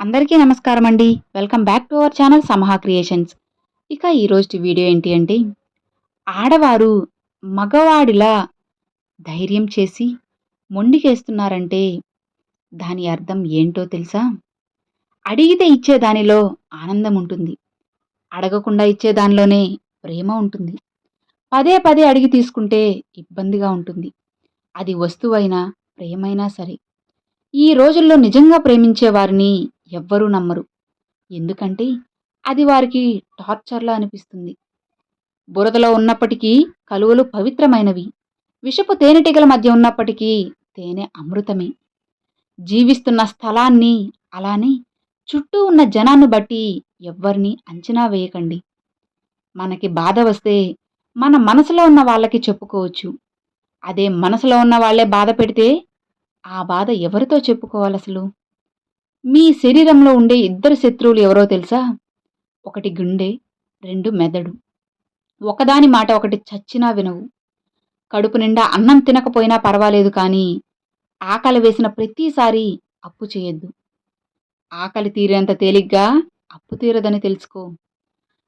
అందరికీ నమస్కారం అండి. Welcome back to our channel Samaha creations. ఇక ఈరోజు వీడియో ఏంటి అంటే, ఆడవారు మగవాడిలా ధైర్యం చేసి మొండికేస్తున్నారంటే దాని అర్థం ఏంటో తెలుసా? అడిగితే ఇచ్చే దానిలో ఆనందం ఉంటుంది. అడగకుండా ఇచ్చే దానిలోనే ప్రేమ ఉంటుంది. పదే పదే అడిగి తీసుకుంటే ఇబ్బందిగా ఉంటుంది. అది వస్తువైనా, ప్రేమైనా సరే. ఈ రోజుల్లో నిజంగా ప్రేమించే వారిని ఎవ్వరూ నమ్మరు. ఎందుకంటే అది వారికి టార్చర్‌లా అనిపిస్తుంది. బురదలో ఉన్నప్పటికీ కలువలు పవిత్రమైనవి. విషపు తేనెటీగల మధ్య ఉన్నప్పటికీ తేనె అమృతమే. జీవిస్తున్న స్థలాన్ని, అలానే చుట్టూ ఉన్న జనాన్ని బట్టి ఎవ్వరిని అంచనా వేయకండి. మనకి బాధ వస్తే మన మనసులో ఉన్న వాళ్ళకి చెప్పుకోవచ్చు. అదే మనసులో ఉన్న వాళ్ళే బాధ పెడితే ఆ బాధ ఎవరితో చెప్పుకోవాలసలు? మీ శరీరంలో ఉండే ఇద్దరు శత్రువులు ఎవరో తెలుసా? ఒకటి గుండె, 2 మెదడు. ఒకదాని మాట ఒకటి చచ్చినా వినవు. కడుపు నిండా అన్నం తినకపోయినా పర్వాలేదు కానీ, ఆకలి వేసిన ప్రతిసారి అప్పు చేయొద్దు. ఆకలి తీరేంత తేలిగ్గా అప్పు తీరదని తెలుసుకో.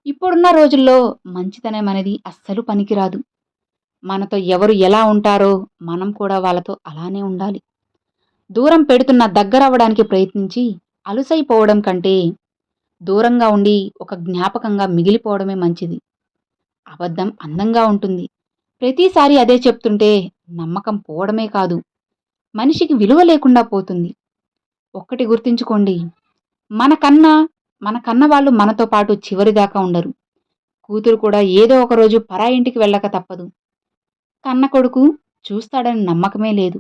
ఇప్పుడున్న రోజుల్లో మంచితనం అనేది అస్సలు పనికిరాదు. మనతో ఎవరు ఎలా ఉంటారో మనం కూడా వాళ్ళతో అలానే ఉండాలి. దూరం పెడుతున్న దగ్గరవ్వడానికి ప్రయత్నించి అలుసైపోవడం కంటే, దూరంగా ఉండి ఒక జ్ఞాపకంగా మిగిలిపోవడమే మంచిది. అబద్ధం అందంగా ఉంటుంది. ప్రతిసారి అదే చెప్తుంటే నమ్మకం పోవడమే కాదు, మనిషికి విలువ లేకుండా పోతుంది. ఒక్కటి గుర్తుంచుకోండి, మనకన్నా మనకన్న వాళ్ళు మనతో పాటు చివరిదాకా ఉండరు. కూతురు కూడా ఏదో ఒక రోజు పరాయింటికి వెళ్ళక తప్పదు. కన్న కొడుకు చూస్తాడని నమ్మకమే లేదు.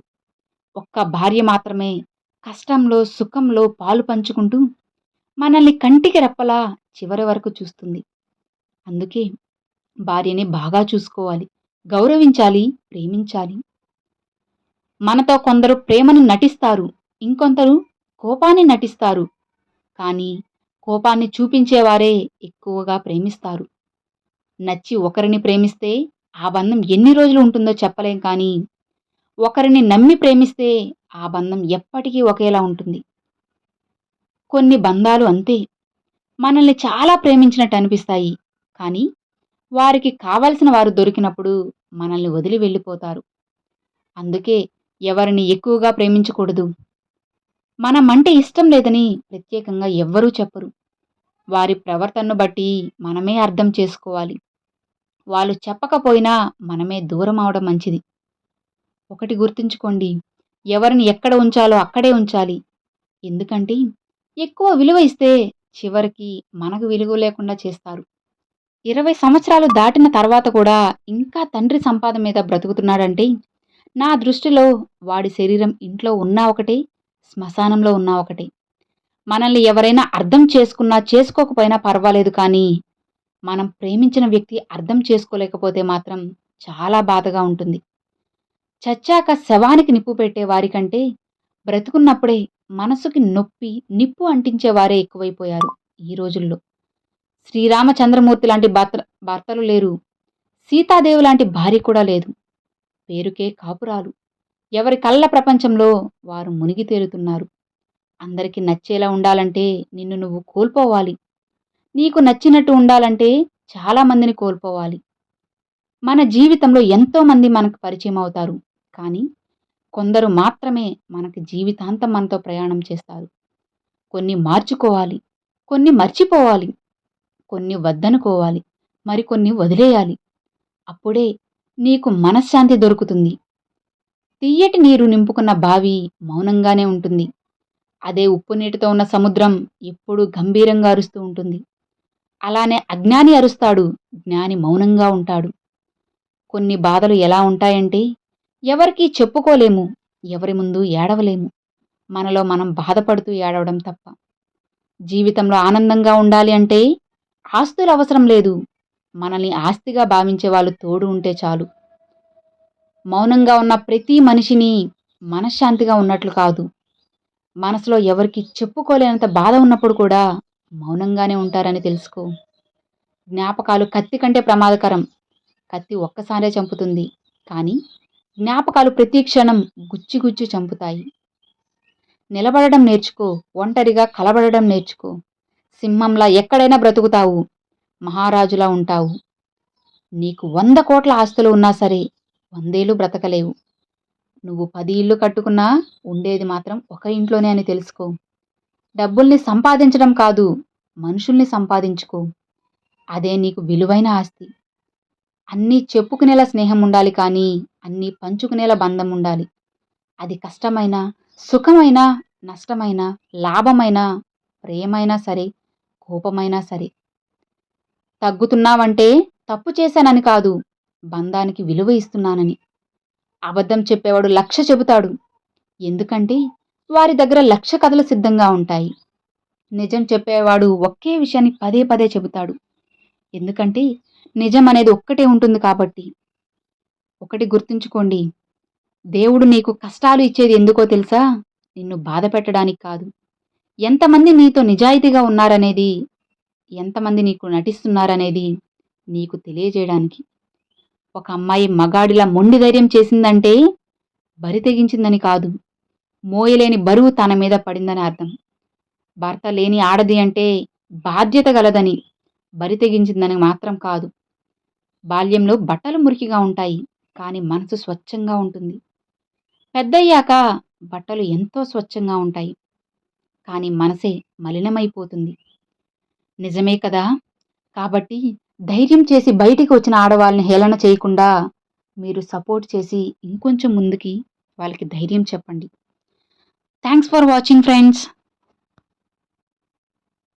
ఒక్క భార్య మాత్రమే కష్టంలో, సుఖంలో పాలు పంచుకుంటూ మనల్ని కంటికి రెప్పలా చివరి వరకు చూస్తుంది. అందుకే భార్యని బాగా చూసుకోవాలి, గౌరవించాలి, ప్రేమించాలి. మనతో కొందరు ప్రేమను నటిస్తారు, ఇంకొందరు కోపాన్ని నటిస్తారు. కానీ కోపాన్ని చూపించేవారే ఎక్కువగా ప్రేమిస్తారు. నచ్చి ఒకరిని ప్రేమిస్తే ఆ బంధం ఎన్ని రోజులు ఉంటుందో చెప్పలేం కానీ, ఒకరిని నమ్మి ప్రేమిస్తే ఆ బంధం ఎప్పటికీ ఒకేలా ఉంటుంది. కొన్ని బంధాలు అంతే, మనల్ని చాలా ప్రేమించినట్టు అనిపిస్తాయి. కానీ వారికి కావలసిన వారు దొరికినప్పుడు మనల్ని వదిలి వెళ్ళిపోతారు. అందుకే ఎవరిని ఎక్కువగా ప్రేమించకూడదు. మనమంటే ఇష్టం లేదని ప్రత్యేకంగా ఎవ్వరూ చెప్పరు. వారి ప్రవర్తనను బట్టి మనమే అర్థం చేసుకోవాలి. వాళ్ళు చెప్పకపోయినా మనమే దూరం అవడం మంచిది. ఒకటి గుర్తుంచుకోండి, ఎవరిని ఎక్కడ ఉంచాలో అక్కడే ఉంచాలి. ఎందుకంటే ఎక్కువ విలువ ఇస్తే చివరికి మనకు విలువ లేకుండా చేస్తారు. 20 సంవత్సరాలు దాటిన తర్వాత కూడా ఇంకా తండ్రి సంపాదన మీద బ్రతుకుతున్నాడంటే, నా దృష్టిలో వాడి శరీరం ఇంట్లో ఉన్నా ఒకటే, శ్మశానంలో ఉన్నా ఒకటే. మనల్ని ఎవరైనా అర్థం చేసుకున్నా, చేసుకోకపోయినా పర్వాలేదు కానీ, మనం ప్రేమించిన వ్యక్తి అర్థం చేసుకోలేకపోతే మాత్రం చాలా బాధగా ఉంటుంది. చచ్చాక శవానికి నిప్పు పెట్టే వారికంటే, బ్రతుకున్నప్పుడే మనసుకి నొప్పి, నిప్పు అంటించేవారే ఎక్కువైపోయారు ఈ రోజుల్లో. శ్రీరామచంద్రమూర్తి లాంటి భర్తలు లేరు. సీతాదేవి లాంటి భార్య కూడా లేదు. పేరుకే కాపురాలు. ఎవరి కళ్ళ ప్రపంచంలో వారు మునిగి తేలుతున్నారు. అందరికి నచ్చేలా ఉండాలంటే నిన్ను నువ్వు కోల్పోవాలి. నీకు నచ్చినట్టు ఉండాలంటే చాలా మందిని కోల్పోవాలి. మన జీవితంలో ఎంతో మంది మనకు పరిచయం అవుతారు. కానీ కొందరు మాత్రమే మనకి జీవితాంతం మనతో ప్రయాణం చేస్తారు. కొన్ని మార్చుకోవాలి, కొన్ని మర్చిపోవాలి, కొన్ని వద్దనుకోవాలి, మరికొన్ని వదిలేయాలి. అప్పుడే నీకు మనశ్శాంతి దొరుకుతుంది. తియ్యటి నీరు నింపుకున్న బావి మౌనంగానే ఉంటుంది. అదే ఉప్పు నీటితో ఉన్న సముద్రం ఎప్పుడూ గంభీరంగా అరుస్తూ ఉంటుంది. అలానే అజ్ఞాని అరుస్తాడు, జ్ఞాని మౌనంగా ఉంటాడు. కొన్ని బాధలు ఎలా ఉంటాయంటే, ఎవరికీ చెప్పుకోలేము, ఎవరి ముందు ఏడవలేము. మనలో మనం బాధపడుతూ ఏడవడం తప్ప. జీవితంలో ఆనందంగా ఉండాలి అంటే ఆస్తులు అవసరం లేదు. మనల్ని ఆస్తిగా భావించే వాళ్ళు తోడు ఉంటే చాలు. మౌనంగా ఉన్న ప్రతి మనిషిని మనశ్శాంతిగా ఉన్నట్లు కాదు. మనసులో ఎవరికి చెప్పుకోలేనంత బాధ ఉన్నప్పుడు కూడా మౌనంగానే ఉంటారని తెలుసుకో. జ్ఞాపకాలు కత్తి కంటే ప్రమాదకరం. కత్తి ఒక్కసారే చంపుతుంది. కానీ జ్ఞాపకాలు ప్రతి క్షణం గుచ్చి గుచ్చి చంపుతాయి. నిలబడడం నేర్చుకో, ఒంటరిగా కలబడడం నేర్చుకో. సింహంలా ఎక్కడైనా బ్రతుకుతావు, మహారాజులా ఉంటావు. నీకు 100 కోట్ల ఆస్తులు ఉన్నా సరే 100 ఏళ్ళు బ్రతకలేవు. నువ్వు 10 ఇళ్ళు కట్టుకున్నా ఉండేది మాత్రం ఒక ఇంట్లోనే అని తెలుసుకో. డబ్బుల్ని సంపాదించడం కాదు, మనుషుల్ని సంపాదించుకో. అదే నీకు విలువైన ఆస్తి. అన్నీ చెప్పుకునేలా స్నేహం ఉండాలి కానీ, అన్నీ పంచుకునేలా బంధం ఉండాలి. అది కష్టమైనా, సుఖమైనా, నష్టమైనా, లాభమైనా, ప్రేమైనా సరే, కోపమైనా సరే. తగ్గుతున్నావంటే తప్పు చేశానని కాదు, బంధానికి విలువ ఇస్తున్నానని. అబద్ధం చెప్పేవాడు 1,00,000 చెబుతాడు. ఎందుకంటే వారి దగ్గర 1,00,000 కథలు సిద్ధంగా ఉంటాయి. నిజం చెప్పేవాడు ఒకే విషయాన్ని పదే పదే చెబుతాడు. ఎందుకంటే నిజం అనేది ఒక్కటే ఉంటుంది కాబట్టి. ఒకటి గుర్తుంచుకోండి, దేవుడు నీకు కష్టాలు ఇచ్చేది ఎందుకో తెలుసా? నిన్ను బాధ పెట్టడానికి కాదు. ఎంతమంది నీతో నిజాయితీగా ఉన్నారనేది, ఎంతమంది నీకు నటిస్తున్నారనేది నీకు తెలియజేయడానికి. ఒక అమ్మాయి మగాడిలా మొండి ధైర్యం చేసిందంటే బరి తెగించిందని కాదు, మోయలేని బరువు తన మీద పడిందని అర్థం. భర్త లేని ఆడది అంటే బాధ్యత గలదని, బరి తెగించిందని మాత్రం కాదు. బాల్యంలో బట్టలు మురికిగా ఉంటాయి, కానీ మనసు స్వచ్ఛంగా ఉంటుంది. పెద్దయ్యాక బట్టలు ఎంతో స్వచ్ఛంగా ఉంటాయి, కానీ మనసే మలినమైపోతుంది. నిజమే కదా? కాబట్టి ధైర్యం చేసి బయటికి వచ్చిన ఆడవాళ్ళని హేళన చేయకుండా మీరు సపోర్ట్ చేసి ఇంకొంచెం ముందుకి వాళ్ళకి ధైర్యం చెప్పండి. Thanks for watching friends.